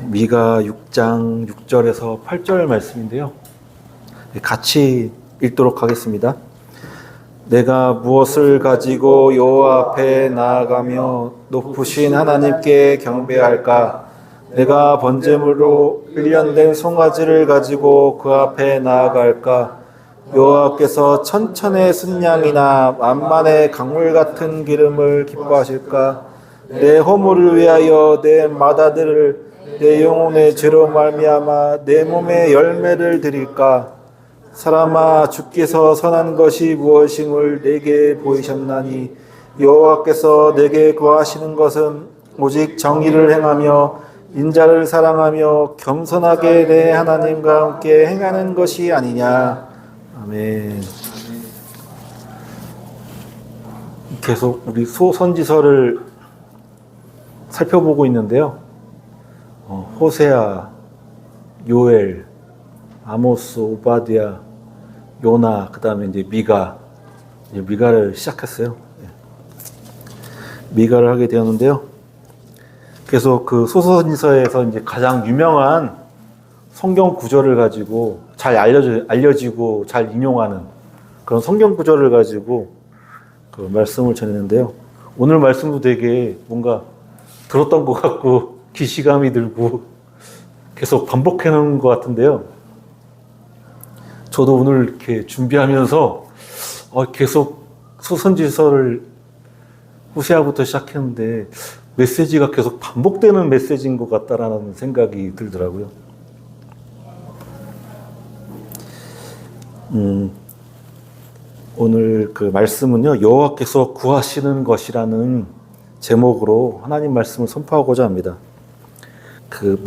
미가 6장 6절에서 8절 말씀인데요. 같이 읽도록 하겠습니다. 내가 무엇을 가지고 여호와 앞에 나아가며 높으신 하나님께 경배할까? 내가 번제물로 일련된 송아지를 가지고 그 앞에 나아갈까? 여호와께서 천천의 순양이나 만만의 강물 같은 기름을 기뻐하실까? 내 허물을 위하여 내 맏아들을 내 영혼의 죄로 말미암아 내 몸에 열매를 드릴까? 사람아, 주께서 선한 것이 무엇임을 내게 보이셨나니 여호와께서 내게 구하시는 것은 오직 정의를 행하며 인자를 사랑하며 겸손하게 내 하나님과 함께 행하는 것이 아니냐. 아멘. 계속 우리 소선지서를 살펴보고 있는데요. 호세아, 요엘, 아모스, 오바댜, 요나, 그 다음에 이제 미가를 시작했어요. 미가를 하게 되었는데요. 그래서 그 소선지서에서 이제 가장 유명한 성경 구절을 가지고 잘 알려지고 잘 인용하는 그런 성경 구절을 가지고 그 말씀을 전했는데요. 오늘 말씀도 되게 뭔가 들었던 것 같고 기시감이 들고 계속 반복해놓은 것 같은데요. 저도 오늘 이렇게 준비하면서 계속 소선지서를 호세아부터 시작했는데 메시지가 계속 반복되는 메시지인 것 같다라는 생각이 들더라고요. 오늘 그 말씀은요, 여호와께서 구하시는 것이라는 제목으로 하나님 말씀을 선포하고자 합니다. 그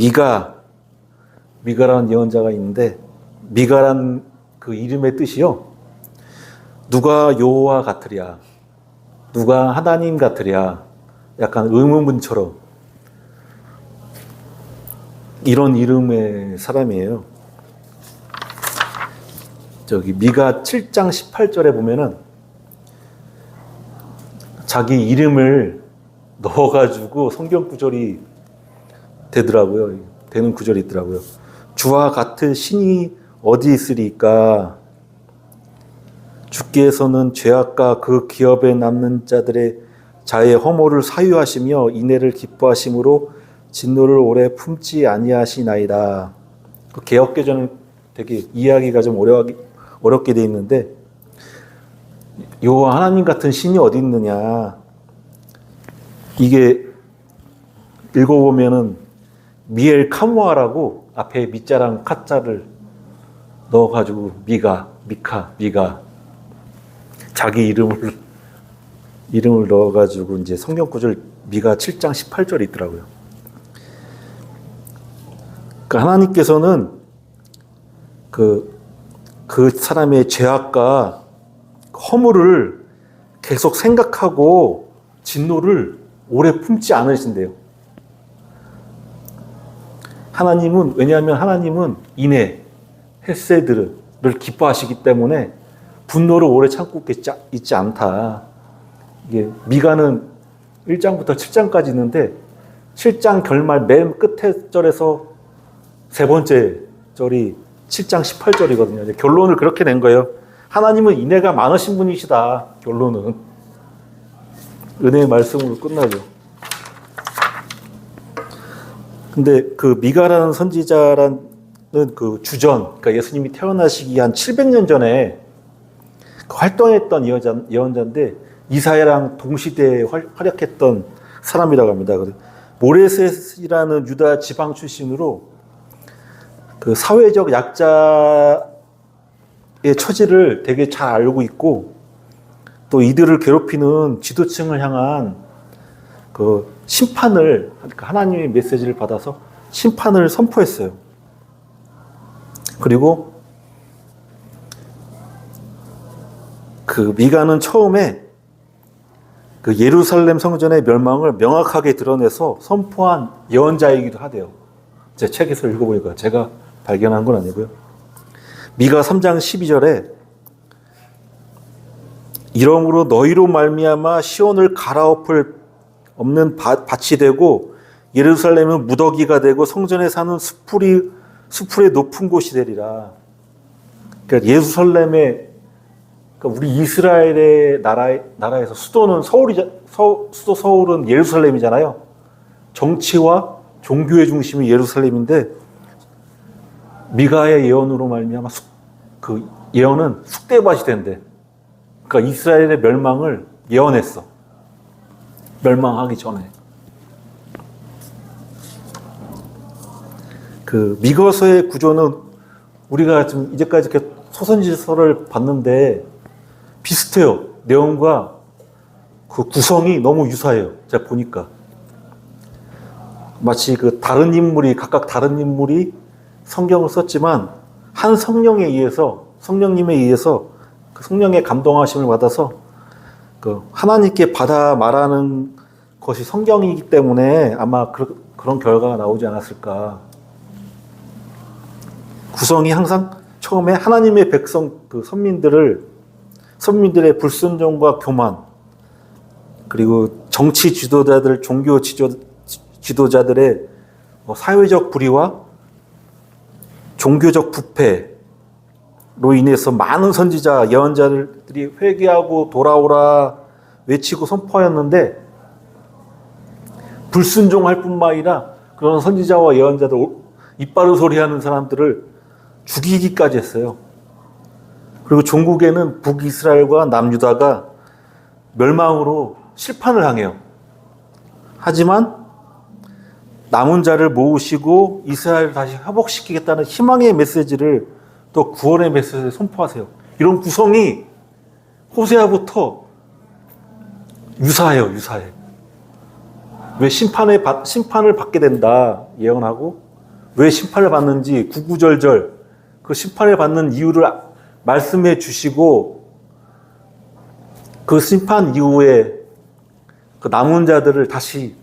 미가라는 예언자가 있는데, 미가란 그 이름의 뜻이요, 누가 여호와 같으랴, 누가 하나님 같으랴, 약간 의문문처럼 이런 이름의 사람이에요. 저기 미가 7장 18절에 보면은 자기 이름을 넣어가지고 성경 구절이 되는 구절이 있더라고요. 주와 같은 신이 어디 있으리까? 주께서는 죄악과 그 기업에 남는 자들의 자의 허물을 사유하시며 인애를 기뻐하심으로 진노를 오래 품지 아니하시나이다. 그 개역개정은 되게 이해하기가 좀 어렵게 돼 있는데, 여호와 하나님 같은 신이 어디 있느냐? 이게 읽어보면은 미엘 카모아라고 앞에 미자랑 카자를 넣어가지고 미가 자기 이름을 넣어가지고 이제 성경 구절 미가 7장 18절에 있더라고요. 그러니까 하나님께서는 그 사람의 죄악과 허물을 계속 생각하고 진노를 오래 품지 않으신대요. 왜냐하면 하나님은 인애, 헤세드를 기뻐하시기 때문에 분노를 오래 참고 있지 않다. 이게 미가는 1장부터 7장까지 있는데 7장 결말 맨 끝에 절에서 세 번째 절이 7장 18절이거든요. 결론을 그렇게 낸 거예요. 하나님은 인애가 많으신 분이시다. 결론은. 은혜의 말씀으로 끝나죠. 근데 그 미가라는 선지자라는 그 주전, 그러니까 예수님이 태어나시기 한 700년 전에 활동했던 예언자인데 이사야랑 동시대에 활약했던 사람이라고 합니다. 모레셋이라는 유다 지방 출신으로 그 사회적 약자의 처지를 되게 잘 알고 있고, 또 이들을 괴롭히는 지도층을 향한 그 심판을, 그러니까 하나님의 메시지를 받아서 심판을 선포했어요. 그리고 그 미가는 처음에 그 예루살렘 성전의 멸망을 명확하게 드러내서 선포한 예언자이기도 하대요. 제 책에서 읽어보니까 제가 발견한 건 아니고요. 미가 3장 12절에 이러므로 너희로 말미암아 시온을 갈아엎을 없는 밭이 되고 예루살렘은 무더기가 되고 성전에 사는 수풀의 높은 곳이 되리라. 그러니까 예루살렘의, 그러니까 우리 이스라엘의 나라에서 수도는 수도 서울은 예루살렘이잖아요. 정치와 종교의 중심이 예루살렘인데 미가의 예언으로 말미암아 그 예언은 쑥대밭이 된대. 그러니까 이스라엘의 멸망을 예언했어. 멸망하기 전에. 그 미가서의 구조는 우리가 지금 이제까지 이렇게 소선지서를 봤는데 비슷해요. 내용과 그 구성이 너무 유사해요. 제가 보니까. 마치 그 각각 다른 인물이 성경을 썼지만 한 성령님에 의해서 그 성령의 감동하심을 받아서 그 하나님께 받아 말하는 것이 성경이기 때문에 아마 그런 결과가 나오지 않았을까. 구성이 항상 처음에 하나님의 백성, 그 선민들의 불순종과 교만, 그리고 정치 지도자들, 종교 지도자들의 사회적 불의와 종교적 부패로 인해서 많은 선지자, 예언자들이 회개하고 돌아오라 외치고 선포하였는데 불순종할 뿐만 아니라 그런 선지자와 예언자들, 이빠른 소리하는 사람들을 죽이기까지 했어요. 그리고 종국에는 북이스라엘과 남유다가 멸망으로 실판을 향해요. 하지만 남은 자를 모으시고 이스라엘을 다시 회복시키겠다는 희망의 메시지를, 또 구원의 메시지를 선포하세요. 이런 구성이 호세아부터 유사해요. 왜 심판을 받게 된다 예언하고, 왜 심판을 받는지 구구절절 그 심판을 받는 이유를 말씀해 주시고, 그 심판 이후에 그 남은 자들을 다시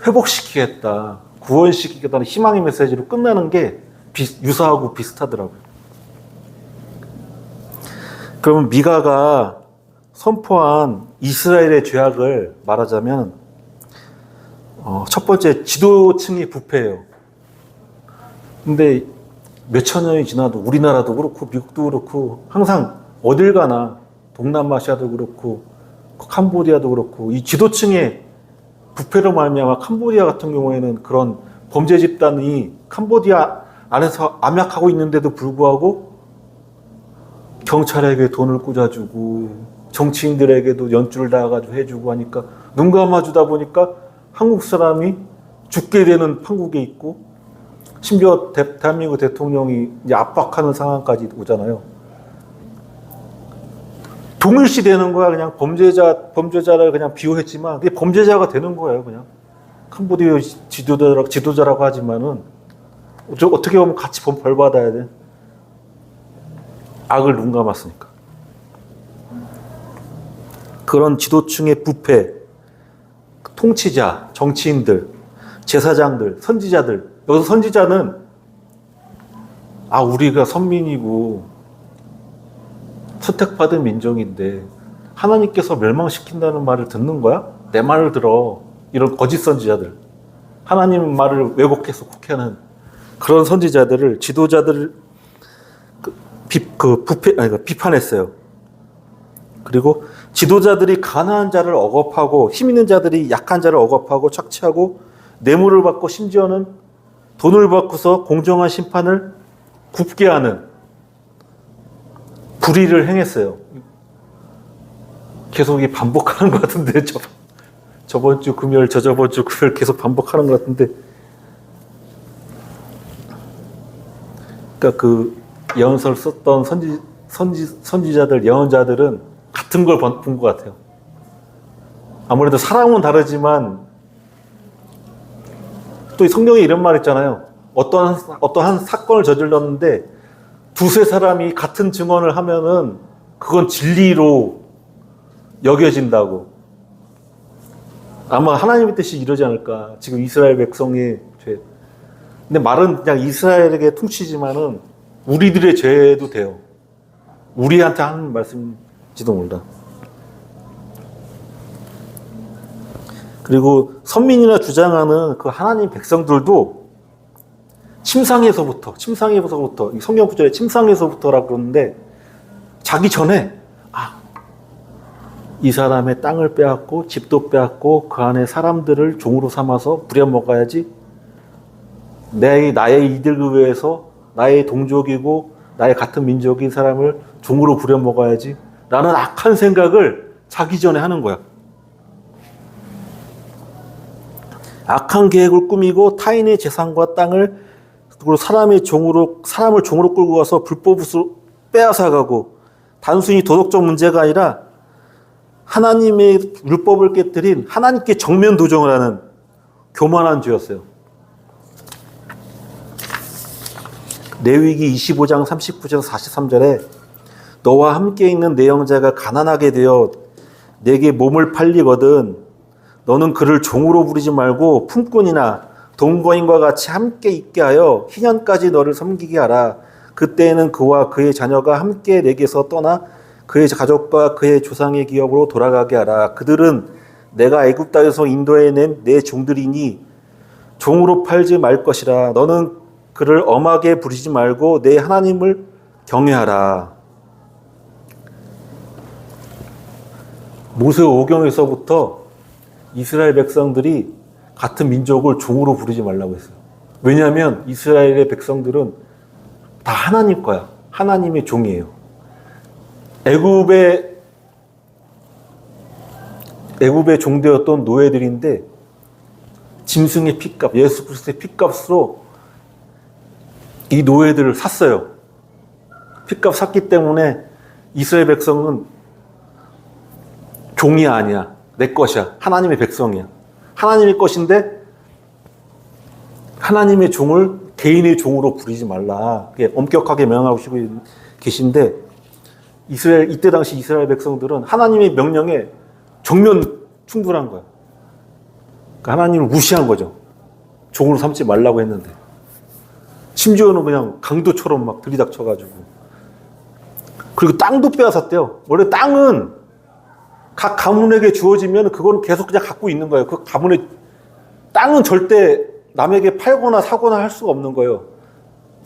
회복시키겠다, 구원시키겠다는 희망의 메시지로 끝나는 게 유사하고 비슷하더라고요. 그러면 미가가 선포한 이스라엘의 죄악을 말하자면 첫 번째, 지도층의 부패예요. 근데 몇천 년이 지나도 우리나라도 그렇고 미국도 그렇고 항상 어딜 가나 동남아시아도 그렇고 캄보디아도 그렇고 이 지도층의 부패로 말미암아 캄보디아 같은 경우에는 그런 범죄 집단이 캄보디아 안에서 암약하고 있는데도 불구하고 경찰에게 돈을 꽂아주고 정치인들에게도 연줄을 닿아가지고 해주고 하니까 눈 감아주다 보니까 한국 사람이 죽게 되는 판국에 있고, 심지어 대한민국 대통령이 이제 압박하는 상황까지 오잖아요. 동일시 되는 거야. 그냥 범죄자를 그냥 비호했지만 그게 범죄자가 되는 거예요. 그냥 캄보디아 지도자라고 하지만은 어떻게 보면 같이 벌 받아야 돼. 악을 눈 감았으니까. 그런 지도층의 부패, 통치자, 정치인들, 제사장들, 선지자들. 여기서 선지자는 우리가 선민이고 선택받은 민족인데 하나님께서 멸망시킨다는 말을 듣는 거야? 내 말을 들어. 이런 거짓 선지자들, 하나님 말을 왜곡해서 곡해하는 그런 선지자들을, 지도자들을 비판했어요. 그리고 지도자들이 가난한 자를 억압하고 힘 있는 자들이 약한 자를 억압하고 착취하고 뇌물을 받고 심지어는 돈을 받고서 공정한 심판을 굽게 하는 불의를 행했어요. 계속 이 반복하는 것 같은데, 저번 주 금요일, 저번 주 금요일 계속 반복하는 것 같은데, 그러니까 그 예언서를 썼던 선지자들, 예언자들은 같은 걸 본 것 같아요. 아무래도 사람은 다르지만 또 성경에 이런 말 있잖아요. 어떠한 사건을 저질렀는데 두세 사람이 같은 증언을 하면은 그건 진리로 여겨진다고. 아마 하나님의 뜻이 이러지 않을까. 지금 이스라엘 백성의 죄. 근데 말은 그냥 이스라엘에게 퉁치지만은 우리들의 죄도 돼요. 우리한테 하는 말씀일지도 몰라. 그리고 선민이나 주장하는 그 하나님 백성들도 침상에서부터 이 성경 구절에 침상에서부터라고 그러는데 자기 전에 이 사람의 땅을 빼앗고 집도 빼앗고 그 안에 사람들을 종으로 삼아서 부려먹어야지. 나의 이득을 위해서 나의 동족이고 나의 같은 민족인 사람을 종으로 부려먹어야지. 라는 악한 생각을 자기 전에 하는 거야. 악한 계획을 꾸미고 타인의 재산과 땅을 그리고 사람을 종으로 끌고 가서 불법으로 빼앗아가고 단순히 도덕적 문제가 아니라 하나님의 율법을 깨뜨린 하나님께 정면 도전을 하는 교만한 죄였어요. 레위기 25장 39절 43절에 너와 함께 있는 내 형제가 가난하게 되어 내게 몸을 팔리거든 너는 그를 종으로 부리지 말고 품꾼이나 동거인과 같이 함께 있게 하여 희년까지 너를 섬기게 하라. 그때에는 그와 그의 자녀가 함께 내게서 떠나 그의 가족과 그의 조상의 기업으로 돌아가게 하라. 그들은 내가 애굽 땅에서 인도해낸 내 종들이니 종으로 팔지 말 것이라. 너는 그를 엄하게 부리지 말고 내 하나님을 경외하라. 모세 오경에서부터 이스라엘 백성들이 같은 민족을 종으로 부르지 말라고 했어요. 왜냐하면 이스라엘의 백성들은 다 하나님 거야. 하나님의 종이에요. 애굽의 종되었던 노예들인데 짐승의 핏값, 예수 그리스도의 핏값으로 이 노예들을 샀어요. 핏값 샀기 때문에 이스라엘 백성은 종이 아니야. 내 것이야. 하나님의 백성이야. 하나님의 것인데 하나님의 종을 개인의 종으로 부리지 말라. 엄격하게 명하고 계신데 이때 당시 이스라엘 백성들은 하나님의 명령에 정면 충돌한 거야. 그러니까 하나님을 무시한 거죠. 종으로 삼지 말라고 했는데 심지어는 그냥 강도처럼 막 들이닥쳐가지고 그리고 땅도 빼앗았대요. 원래 땅은 각 가문에게 주어지면 그거는 계속 그냥 갖고 있는 거예요. 그 가문의 땅은 절대 남에게 팔거나 사거나 할 수가 없는 거예요.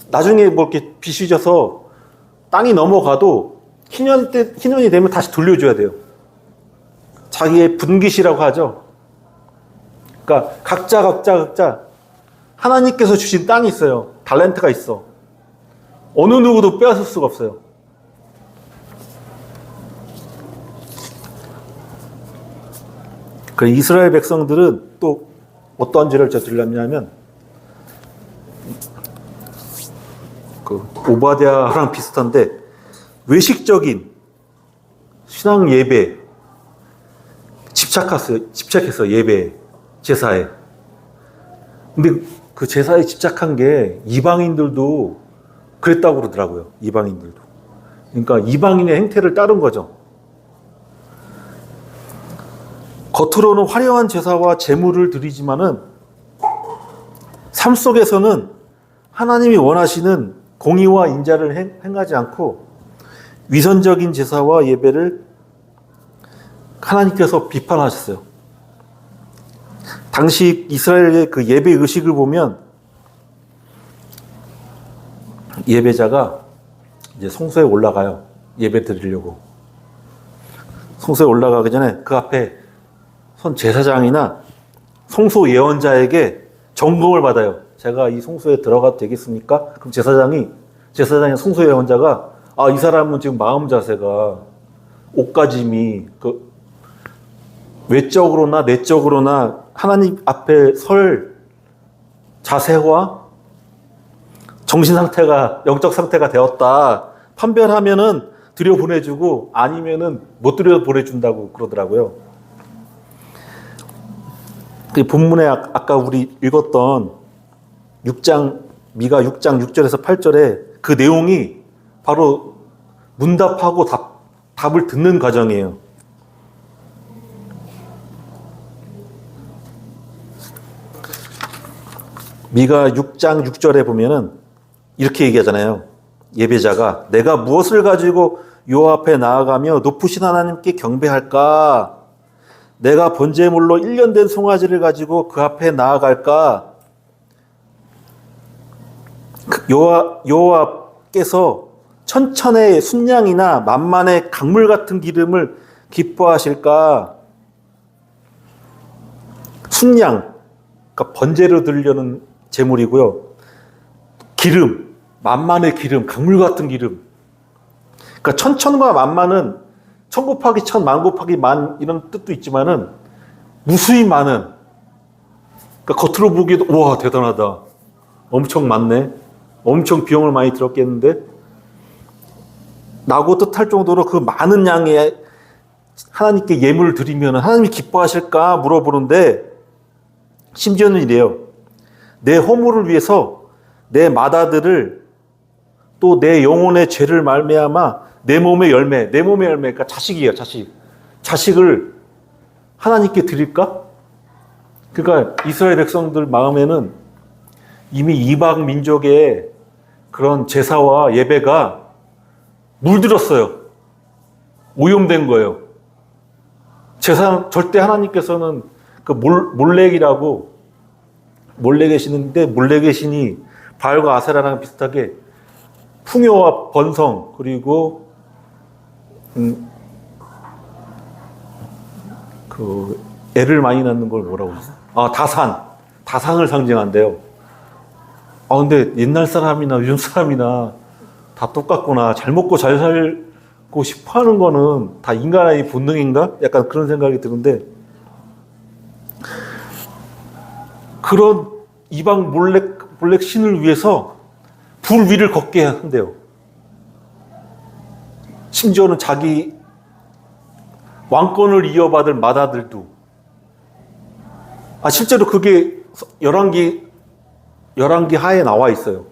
나중에 뭐 이렇게 빚이 져서 땅이 넘어가도 희년이 되면 다시 돌려줘야 돼요. 자기의 분깃이라고 하죠. 그러니까 각자 하나님께서 주신 땅이 있어요. 달란트가 있어. 어느 누구도 빼앗을 수가 없어요. 그 이스라엘 백성들은 또 어떤 죄를 저질렀냐면 그 오바댜랑 비슷한데 외식적인 신앙 예배 집착했어요. 예배 제사에. 근데 그 제사에 집착한 게 이방인들도 그랬다고 그러더라고요. 이방인들도. 그러니까 이방인의 행태를 따른 거죠. 겉으로는 화려한 제사와 제물을 드리지만은 삶 속에서는 하나님이 원하시는 공의와 인자를 행하지 않고 위선적인 제사와 예배를 하나님께서 비판하셨어요. 당시 이스라엘의 그 예배 의식을 보면 예배자가 이제 성소에 올라가요. 예배 드리려고. 성소에 올라가기 전에 그 앞에 선 제사장이나 성소 예언자에게 점검을 받아요. 제가 이 성소에 들어가도 되겠습니까? 그럼 제사장의 성소 예언자가 이 사람은 지금 마음 자세가 옷가짐이 그 외적으로나 내적으로나 하나님 앞에 설 자세와 정신 상태가 영적 상태가 되었다 판별하면은 들여보내주고 아니면은 못 들여보내준다고 그러더라고요. 그 본문에 아까 우리 읽었던 미가 6장 6절에서 8절에 그 내용이 바로 문답하고 답을 듣는 과정이에요. 미가 6장 6절에 보면은 이렇게 얘기하잖아요. 예배자가 내가 무엇을 가지고 여호와 앞에 나아가며 높으신 하나님께 경배할까? 내가 번제물로 1년 된 송아지를 가지고 그 앞에 나아갈까? 여호와께서 천천의 순양이나 만만의 강물 같은 기름을 기뻐하실까? 순양, 그러니까 번제로 드리려는 제물이고요. 기름, 만만의 기름, 강물 같은 기름. 그러니까 천천과 만만은 천 곱하기 천, 만 곱하기 만 이런 뜻도 있지만은 무수히 많은. 그러니까 겉으로 보기에도 와 대단하다. 엄청 많네. 엄청 비용을 많이 들었겠는데 라고 뜻할 정도로 그 많은 양의 하나님께 예물을 드리면 하나님이 기뻐하실까 물어보는데 심지어는 이래요. 내 허물을 위해서 내 맏아들을 또 내 영혼의 죄를 말미암아 내 몸의 열매, 그러니까 자식이에요, 자식. 자식을 하나님께 드릴까? 그러니까 이스라엘 백성들 마음에는 이미 이방 민족의 그런 제사와 예배가 물들었어요. 오염된 거예요. 제사 절대 하나님께서는 그 몰렉이라고 몰렉의 신인데 몰렉의 신이 바알과 아세라랑 비슷하게 풍요와 번성 그리고 그 애를 많이 낳는 걸 뭐라고 하지? 다산을 상징한대요. 근데 옛날 사람이나 요즘 사람이나 다 똑같구나. 잘 먹고 잘 살고 싶어 하는 거는 다 인간의 본능인가? 약간 그런 생각이 드는데 그런 이방 몰렉 신을 위해서 불 위를 걷게 한대요. 심지어는 자기 왕권을 이어받을 맏아들도. 실제로 그게 열왕기 하에 나와 있어요.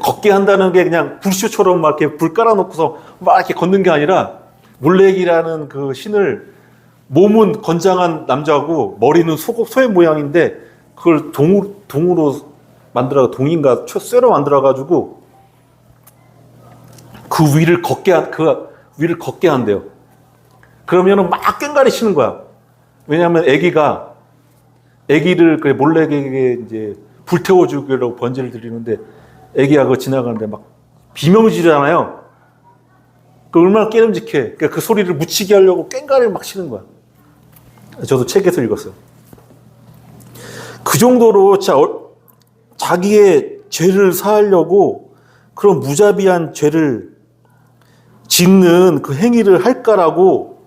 걷게 한다는 게 그냥 불쇼처럼 막 이렇게 불 깔아놓고서 막 이렇게 걷는 게 아니라 몰렉이라는 그 신을 몸은 건장한 남자고 머리는 소의 모양인데 그걸 동으로 만들어 동인가 쇠로 만들어가지고 그 위를 걷게 한대요. 그러면은 막 꽹가리 치는 거야. 왜냐하면 애기를 그래 몰렉에게 이제 불태워 주기로 번제를 드리는데 애기가 그거 지나가는데 막 비명지르잖아요. 그 얼마나 깨름직해. 그러니까 그 소리를 묻히게 하려고 꽹가리를 막 치는 거야. 저도 책에서 읽었어요. 그 정도로 자기의 죄를 사하려고 그런 무자비한 죄를 짓는 그 행위를 할까라고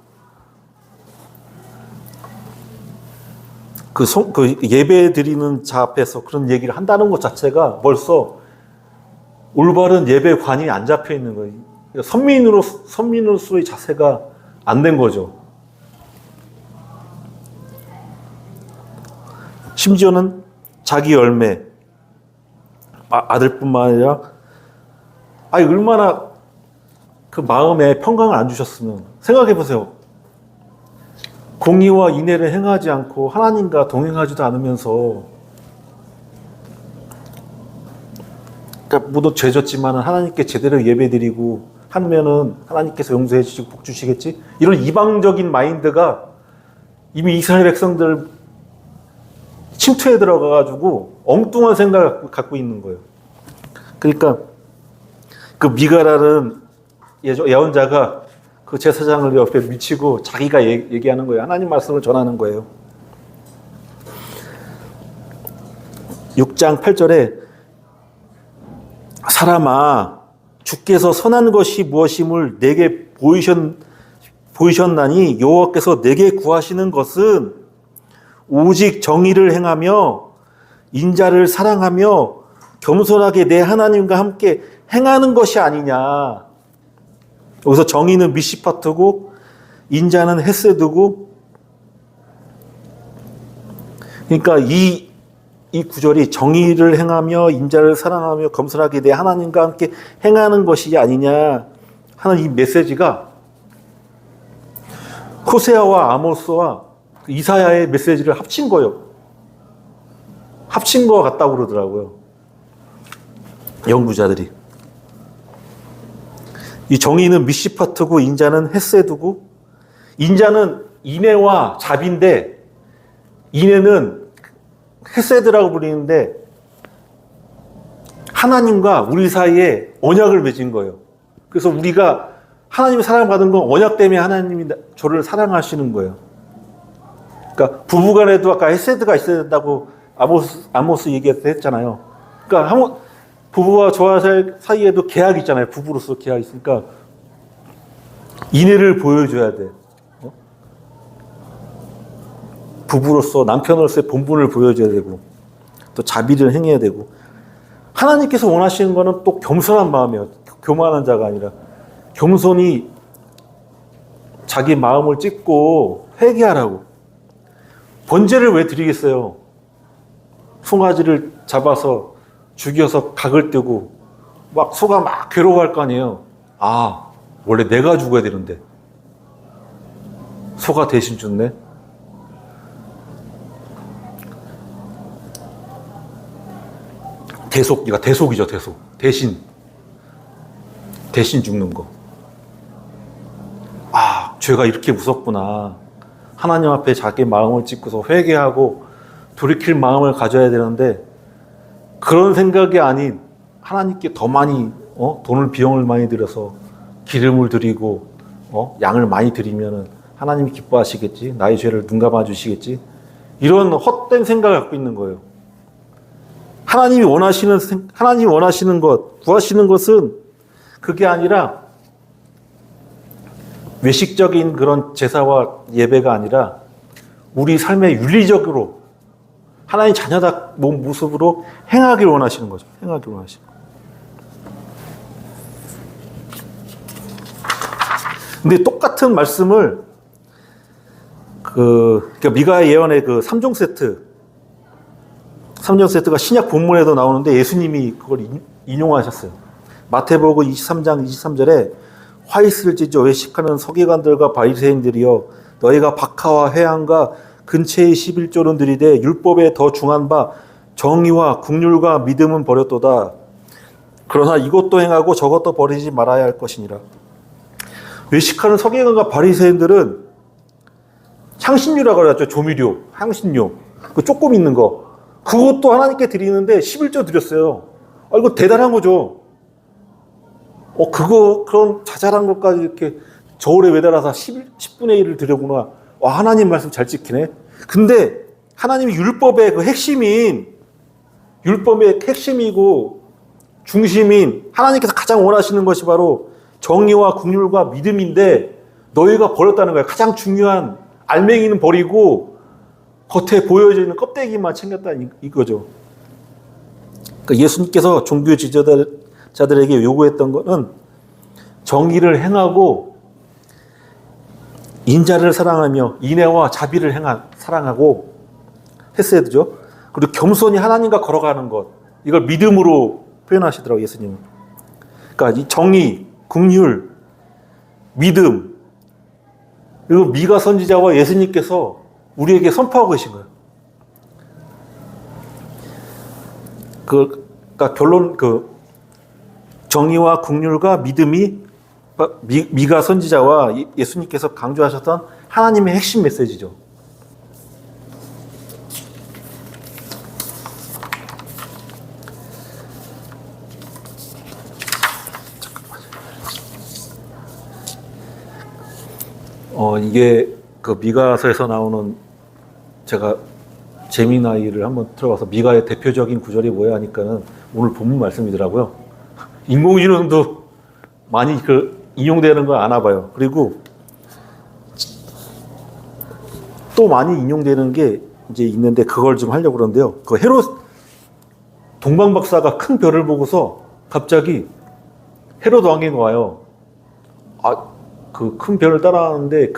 그 예배 드리는 자 앞에서 그런 얘기를 한다는 것 자체가 벌써 올바른 예배관이 안 잡혀 있는 거예요. 선민으로서의 자세가 안 된 거죠. 심지어는 자기 열매, 아들뿐만 아니라, 얼마나 그 마음에 평강을 안 주셨으면, 생각해 보세요. 공의와 인애를 행하지 않고 하나님과 동행하지도 않으면서, 그러니까 모두 죄졌지만 하나님께 제대로 예배드리고 하면은 하나님께서 용서해 주시고 복 주시겠지? 이런 이방적인 마인드가 이미 이스라엘 백성들 침투에 들어가가지고 엉뚱한 생각을 갖고 있는 거예요. 그러니까 그 미가라는 예언자가 그 제사장을 옆에 미치고 자기가 얘기하는 거예요. 하나님 말씀을 전하는 거예요. 6장 8절에 사람아 주께서 선한 것이 무엇임을 내게 보이셨나니 여호와께서 내게 구하시는 것은 오직 정의를 행하며 인자를 사랑하며 겸손하게 내 하나님과 함께 행하는 것이 아니냐. 여기서 정의는 미시파트고 인자는 헤세드고, 그러니까 이 구절이 정의를 행하며 인자를 사랑하며 겸손하게 내 하나님과 함께 행하는 것이 아니냐 하는 이 메시지가 호세아와 아모스와 이사야의 메시지를 합친 거예요. 합친 거 같다고 그러더라고요, 연구자들이. 이 정의는 미시파트고 인자는 헤세드고 인자는 인애와 자비인데, 인애는 헤세드라고 부르는데 하나님과 우리 사이에 언약을 맺은 거예요. 그래서 우리가 하나님의 사랑을 받은 건 언약 때문에 하나님이 저를 사랑하시는 거예요. 그러니까 부부간에도 아까 헤세드가 있어야 된다고 아모스 얘기했잖아요. 그러니까 부부와 저와 사이에도 계약이 있잖아요. 부부로서 계약이 있으니까 인애를 보여줘야 돼. 부부로서 남편으로서의 본분을 보여줘야 되고 또 자비를 행해야 되고, 하나님께서 원하시는 거는 또 겸손한 마음이에요. 교만한 자가 아니라 겸손히 자기 마음을 찢고 회개하라고. 번제를 왜 드리겠어요? 송아지를 잡아서 죽여서 각을 떼고 막 소가 막 괴로워할 거 아니에요. 아, 원래 내가 죽어야 되는데 소가 대신 죽네. 대속이죠. 대신 죽는 거. 아, 죄가 이렇게 무섭구나. 하나님 앞에 자기 마음을 찢고서 회개하고 돌이킬 마음을 가져야 되는데, 그런 생각이 아닌 하나님께 더 많이 비용을 많이 들여서 기름을 드리고 양을 많이 드리면은 하나님이 기뻐하시겠지, 나의 죄를 눈감아 주시겠지, 이런 헛된 생각을 갖고 있는 거예요. 하나님이 원하시는 것, 구하시는 것은 그게 아니라 외식적인 그런 제사와 예배가 아니라 우리 삶의 윤리적으로 하나님 자녀다 모습으로 행하길 원하시는 거죠. 행하길 원하시는 거예요. 근데 똑같은 말씀을 그러니까 미가의 예언의 그 3종 세트가 신약 본문에도 나오는데 예수님이 그걸 인용하셨어요. 마태복음 23장 23절에 화이스를 찢어 외식하는 서기관들과 바리새인들이여, 너희가 박하와 회향과 근처의 11조는 들이되 율법에 더 중한 바 정의와 국률과 믿음은 버렸도다. 그러나 이것도 행하고 저것도 버리지 말아야 할 것이니라. 외식하는 서기관과 바리새인들은 향신료라고 그러죠. 조미료, 향신료. 그 조금 있는 거. 그것도 하나님께 드리는데 11조 드렸어요. 이거 대단한 거죠. 그런 자잘한 것까지 이렇게 저울에 매달아서 10분의 1을 드려구나. 와, 하나님 말씀 잘 지키네. 근데 하나님이 율법의 핵심이고 중심인 하나님께서 가장 원하시는 것이 바로 정의와 국률과 믿음인데 너희가 버렸다는 거예요. 가장 중요한 알맹이는 버리고 겉에 보여지는 껍데기만 챙겼다 이거죠. 그러니까 예수님께서 종교 지도자들에게 요구했던 것은 정의를 행하고 인자를 사랑하며 인애와 자비를 사랑하고 했어야 되죠. 그리고 겸손히 하나님과 걸어가는 것, 이걸 믿음으로 표현하시더라고요, 예수님은. 그러니까 이 정의, 긍휼, 믿음, 그리고 미가 선지자와 예수님께서 우리에게 선포하고 계신 거예요. 그러니까 결론, 정의와 긍휼과 믿음이 미가 선지자와 예수님께서 강조하셨던 하나님의 핵심 메시지죠. 이게 그 미가서에서 나오는, 제가 제미나이를 한번 들어가서 미가의 대표적인 구절이 뭐야 하니까는 오늘 본문 말씀이더라고요. 인공지능도 많이 인용되는 걸 아나 봐요. 그리고 또 많이 인용되는 게 이제 있는데 그걸 좀 하려고 그러는데요. 그 헤롯 동방박사가 큰 별을 보고서 갑자기 헤롯 왕이 와요. 그 큰 별을 따라하는데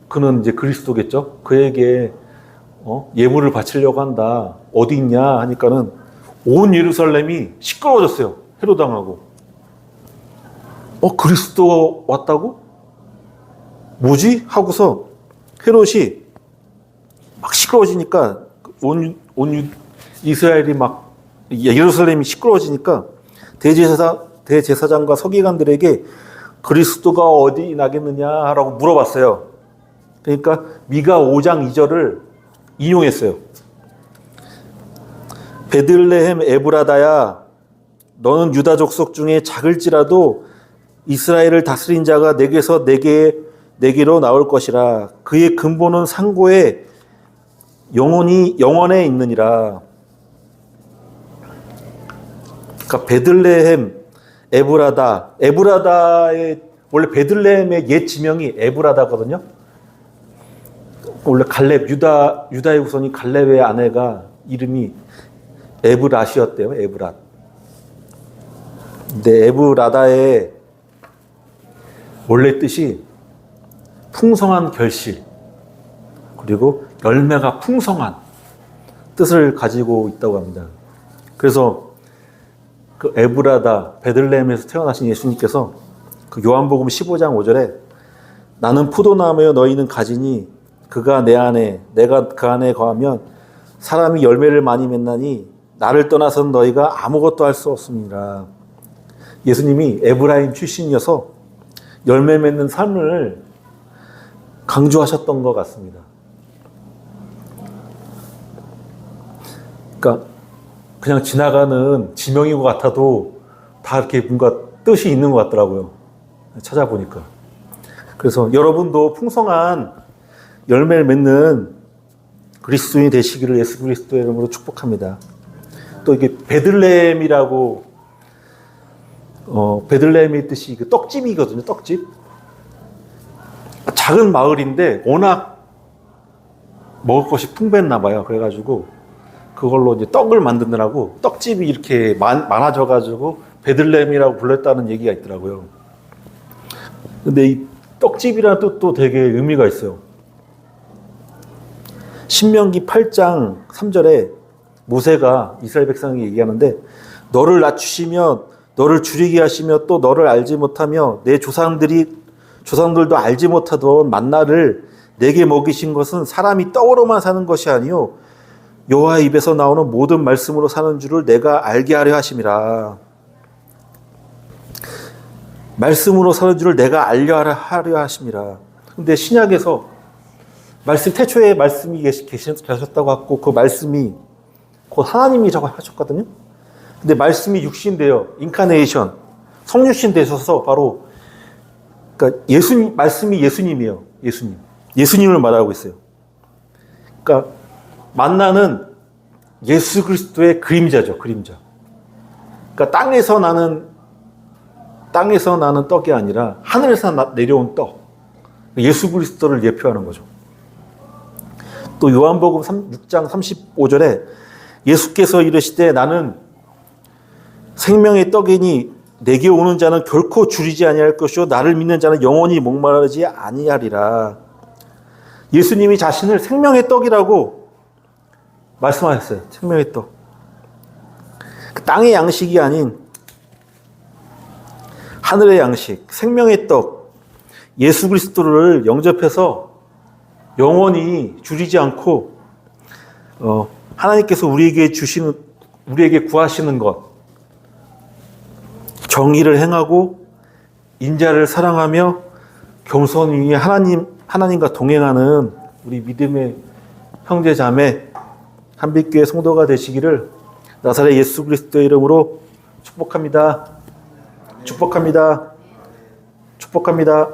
그는 이제 그리스도겠죠. 그에게 예물을 바치려고 한다. 어디 있냐 하니까는 온 예루살렘이 시끄러워졌어요. 헤롯 왕하고. 그리스도 왔다고? 뭐지? 하고서 헤롯이 막 시끄러워지니까 온 이스라엘이 막 예루살렘이 시끄러워지니까 대제사장과 서기관들에게 그리스도가 어디 나겠느냐라고 물어봤어요. 그러니까 미가 5장 2절을 인용했어요. 베들레헴 에브라다야, 너는 유다 족속 중에 작을지라도 이스라엘을 다스린 자가 내게서 내게로 나올 것이라. 그의 근본은 상고에 영원에 있느니라. 그러니까 베들레헴 에브라다의 원래 베들레헴의 옛 지명이 에브라다거든요. 원래 갈렙 유다의 후손이 갈렙의 아내가 이름이 에브랏이었대요. 에브랏. 근데 에브라다의 원래 뜻이 풍성한 결실, 그리고 열매가 풍성한 뜻을 가지고 있다고 합니다. 그래서 그 에브라다, 베들레헴에서 태어나신 예수님께서 그 요한복음 15장 5절에 나는 포도나무여 너희는 가지니 그가 내 안에 내가 그 안에 거하면 사람이 열매를 많이 맺나니 나를 떠나서는 너희가 아무것도 할 수 없습니다. 예수님이 에브라임 출신이어서 열매 맺는 삶을 강조하셨던 것 같습니다. 그러니까 그냥 지나가는 지명인 것 같아도 다 이렇게 뭔가 뜻이 있는 것 같더라고요. 찾아보니까. 그래서 여러분도 풍성한 열매를 맺는 그리스도인이 되시기를 예수 그리스도의 이름으로 축복합니다. 또 이게 베들레헴이라고 베들레헴의 뜻이 그 떡집이거든요. 떡집. 작은 마을인데 워낙 먹을 것이 풍부했나 봐요. 그래가지고 그걸로 이제 떡을 만드느라고 떡집이 이렇게 많아져가지고 베들레헴이라고 불렀다는 얘기가 있더라고요. 근데 이 떡집이라는 뜻도 되게 의미가 있어요. 신명기 8장 3절에 모세가 이스라엘 백성에게 얘기하는데 너를 낮추시며 너를 줄이게 하시며 또 너를 알지 못하며 내 조상들도 알지 못하던 만나를 내게 먹이신 것은 사람이 떡으로만 사는 것이 아니요 여호와 입에서 나오는 모든 말씀으로 사는 줄을 내가 알게 하려 하심이라. 말씀으로 사는 줄을 내가 하려 하심이라. 근데 신약에서 태초에 말씀이 계셨다고 하고 그 말씀이 곧 하나님이라고 하셨거든요. 근데 말씀이 육신 되어 인카네이션 성육신 되셔서 바로 그러니까 말씀이 예수님이에요. 예수님을 말하고 있어요. 그러니까 만나는 예수 그리스도의 그림자죠. 그림자. 그러니까 땅에서 나는 떡이 아니라 하늘에서 내려온 떡. 예수 그리스도를 예표하는 거죠. 또 요한복음 6장 35절에 예수께서 이르시되 나는 생명의 떡이니 내게 오는 자는 결코 줄이지 아니할 것이요 나를 믿는 자는 영원히 목마르지 아니하리라. 예수님이 자신을 생명의 떡이라고 말씀하셨어요. 생명의 떡. 그 땅의 양식이 아닌 하늘의 양식, 생명의 떡, 예수 그리스도를 영접해서 영원히 줄이지 않고 하나님께서 우리에게 구하시는 것, 정의를 행하고 인자를 사랑하며 겸손히 하나님과 동행하는 우리 믿음의 형제 자매 한빛교회 성도가 되시기를 나사렛 예수 그리스도의 이름으로 축복합니다. 축복합니다. 축복합니다.